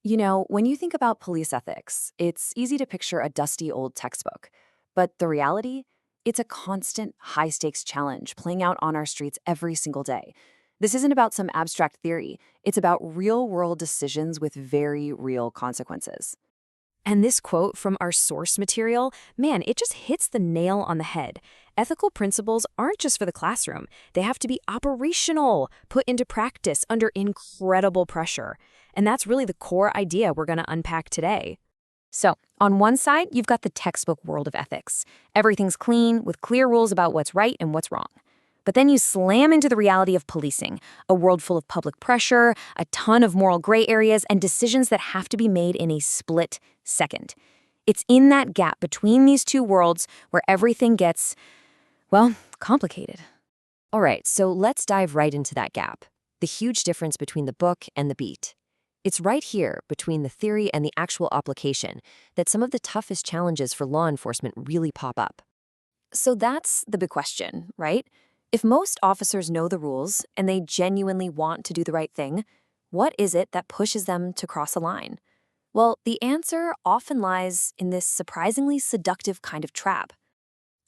You know, when you think about police ethics, it's easy to picture a dusty old textbook. But the reality? It's a constant, high stakes challenge playing out on our streets every single day. This isn't about some abstract theory, it's about real world decisions with very real consequences. And this quote from our source material, man, it just hits the nail on the head. Ethical principles aren't just for the classroom. They have to be operational, put into practice under incredible pressure. And that's really the core idea we're going to unpack today. So, on one side, you've got the textbook world of ethics. Everything's clean, with clear rules about what's right and what's wrong. But then you slam into the reality of policing, a world full of public pressure, a ton of moral gray areas, and decisions that have to be made in a split second. It's in that gap between these two worlds where everything gets, well, complicated. All right, so let's dive right into that gap. The huge difference between the book and the beat. It's right here, between the theory and the actual application, that some of the toughest challenges for law enforcement really pop up. So that's the big question, right? If most officers know the rules and they genuinely want to do the right thing, what is it that pushes them to cross a line? Well, the answer often lies in this surprisingly seductive kind of trap.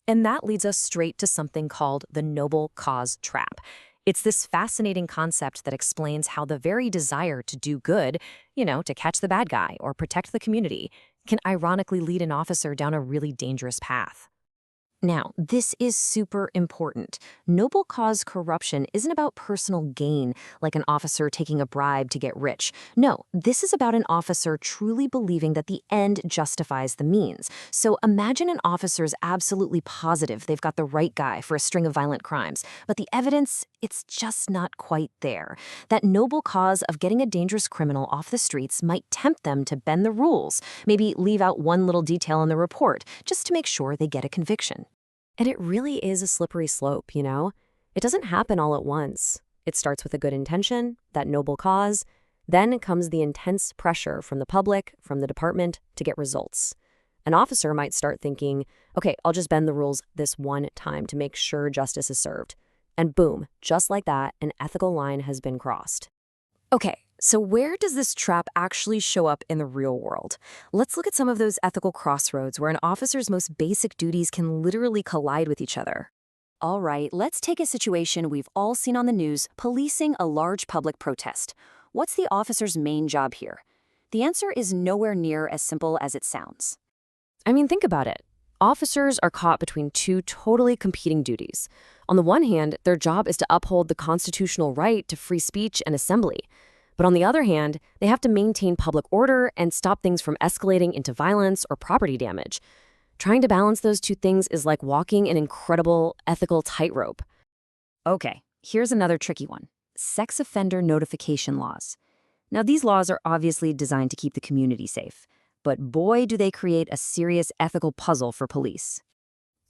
And that leads us straight to something called the noble cause trap. It's this fascinating concept that explains how the very desire to do good, to catch the bad guy or protect the community, can ironically lead an officer down a really dangerous path. Now, this is super important. Noble cause corruption isn't about personal gain, like an officer taking a bribe to get rich. No, this is about an officer truly believing that the end justifies the means. So imagine an officer is absolutely positive they've got the right guy for a string of violent crimes, but the evidence, it's just not quite there. That noble cause of getting a dangerous criminal off the streets might tempt them to bend the rules, maybe leave out one little detail in the report, just to make sure they get a conviction. And it really is a slippery slope. It doesn't happen all at once. It starts with a good intention, that noble cause. Then comes the intense pressure from the public, from the department, to get results. An officer might start thinking, okay, I'll just bend the rules this one time to make sure justice is served. And boom, just like that, an ethical line has been crossed. Okay, so where does this trap actually show up in the real world? Let's look at some of those ethical crossroads where an officer's most basic duties can literally collide with each other. All right, let's take a situation we've all seen on the news: policing a large public protest. What's the officer's main job here? The answer is nowhere near as simple as it sounds. I mean, think about it. Officers are caught between two totally competing duties. On the one hand, their job is to uphold the constitutional right to free speech and assembly. But on the other hand, they have to maintain public order and stop things from escalating into violence or property damage. Trying to balance those two things is like walking an incredible ethical tightrope. Okay, here's another tricky one: sex offender notification laws. Now, these laws are obviously designed to keep the community safe, but boy, do they create a serious ethical puzzle for police.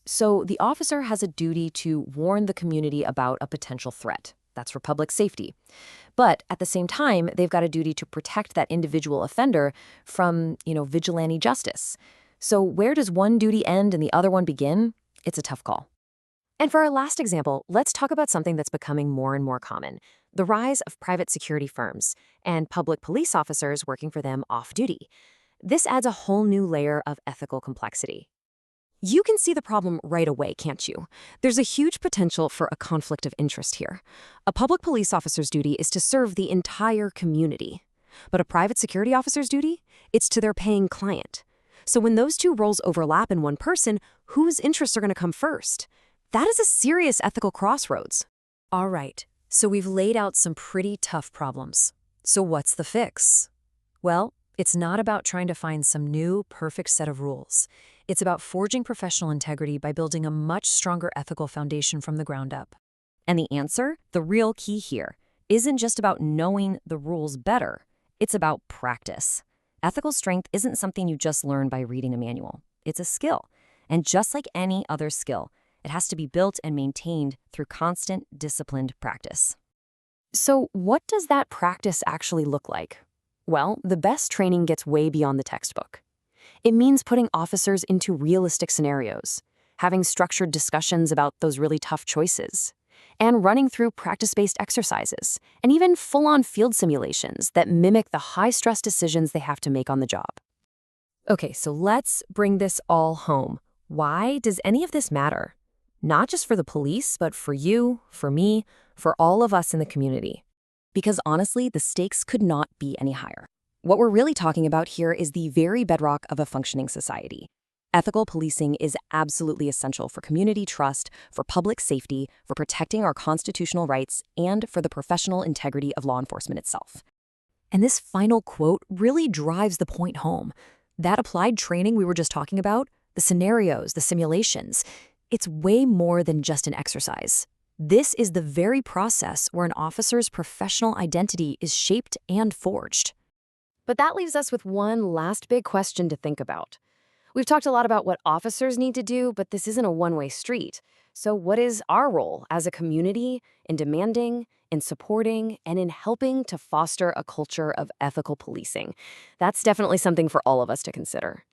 So, the officer has a duty to warn the community about a potential threat. That's for public safety. But at the same time, they've got a duty to protect that individual offender from, vigilante justice. So where does one duty end and the other one begin? It's a tough call. And for our last example, let's talk about something that's becoming more and more common: the rise of private security firms and public police officers working for them off duty. This adds a whole new layer of ethical complexity. You can see the problem right away, can't you? There's a huge potential for a conflict of interest here. A public police officer's duty is to serve the entire community. But a private security officer's duty? It's to their paying client. So when those two roles overlap in one person, whose interests are going to come first? That is a serious ethical crossroads. All right, so we've laid out some pretty tough problems. So what's the fix? Well, it's not about trying to find some new, perfect set of rules. It's about forging professional integrity by building a much stronger ethical foundation from the ground up. And the answer, the real key here, isn't just about knowing the rules better. It's about practice. Ethical strength isn't something you just learn by reading a manual. It's a skill. And just like any other skill, it has to be built and maintained through constant, disciplined practice. So what does that practice actually look like? Well, the best training gets way beyond the textbook. It means putting officers into realistic scenarios, having structured discussions about those really tough choices, and running through practice-based exercises, and even full-on field simulations that mimic the high-stress decisions they have to make on the job. Okay, so let's bring this all home. Why does any of this matter? Not just for the police, but for you, for me, for all of us in the community. Because honestly, the stakes could not be any higher. What we're really talking about here is the very bedrock of a functioning society. Ethical policing is absolutely essential for community trust, for public safety, for protecting our constitutional rights, and for the professional integrity of law enforcement itself. And this final quote really drives the point home. That applied training we were just talking about, the scenarios, the simulations, it's way more than just an exercise. This is the very process where an officer's professional identity is shaped and forged. But that leaves us with one last big question to think about. We've talked a lot about what officers need to do, but this isn't a one-way street. So what is our role as a community in demanding, in supporting, and in helping to foster a culture of ethical policing? That's definitely something for all of us to consider.